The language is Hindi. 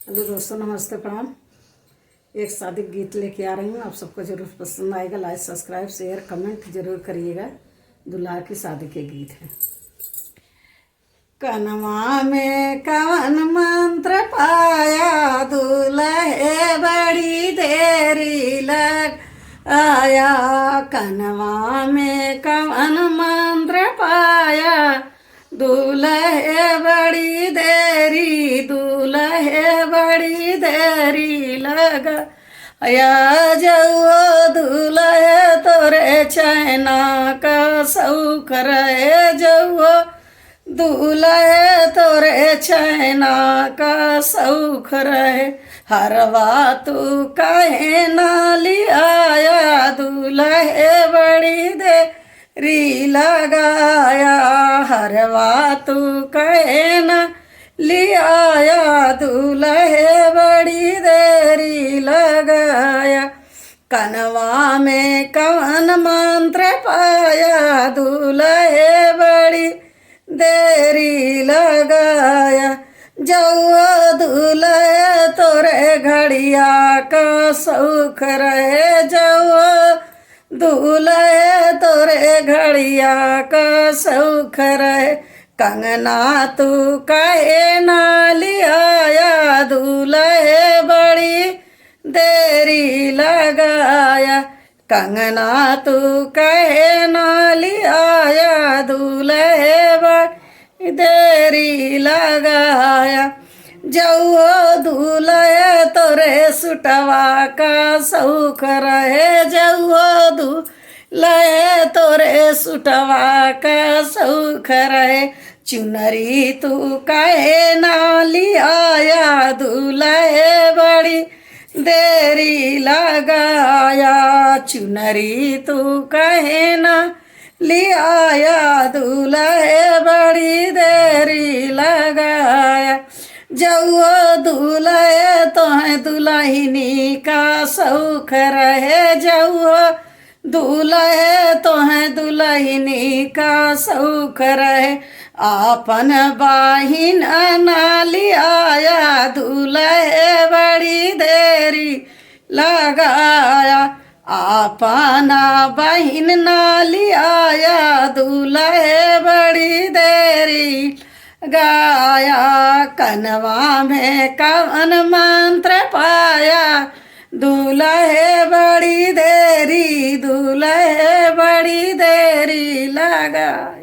हेलो दोस्तों, नमस्ते, प्रणाम। एक शादी गीत लेके आ रही हूँ। आप सबको जरूर पसंद आएगा। लाइक, सब्सक्राइब, शेयर, कमेंट जरूर करिएगा। दुल्हा की शादी के गीत है। कनवा में कवन मंत्र पाया, दूल्हे बड़ी देरी लग आया। कनवा में कवन मंत्र पाया, दूल्हे बड़ी देरी, दूल्हे बड़ी देरी लगा या जऊओ दूल्हे तोरे चैना का सौख रहे। जऊओ दूल्हे तोरे चैना का सौख रहे। हरवा तू कहे ना लिया, दूल्हे बड़ी देरी लगाया। हरवा तू कहे ना लिया, दूल्हे बड़ी देरी लगाया। कनवा में कवन मंत्र पाया, दूल्हे बड़ी देरी लगाया। जऊआ दूल्हे तोरे घड़िया का सौख रहे। जऊआ दूल्हे तोरे घड़िया का सौख रहे। कंगना तू कहे ना लिया, दूल्हे बड़ी देरी लगाया। कंगना तू कहे ना लिया, दूल्हे बड़ी देरी लगाया। जऊओ दूल्हे तोरे सुटवा का सौख रहे। जऊओ दूल्हे तोरे सुटवा का सौख रहे। चुनरी तू कहे ना लिया, दूल्हे बड़ी देरी लगाया। चुनरी तू कहे ना लिया, दूल्हे बड़ी देरी लगाया। जऊओ दूल्हे तोहे दुल्हनी का सौख रहे। जऊओ दूल्हे तोहे दुल्हनी का सौख रहे। आपन बाहिन ना लिया, दूल्हे बड़ी देरी लगाया। आपना बहिन ना लिया, दूल्हे बड़ी देरी गाया। कनवा में कवन मंत्र पाया, दूल्हे बड़ी देरी, दूल्हे बड़ी देरी लगा।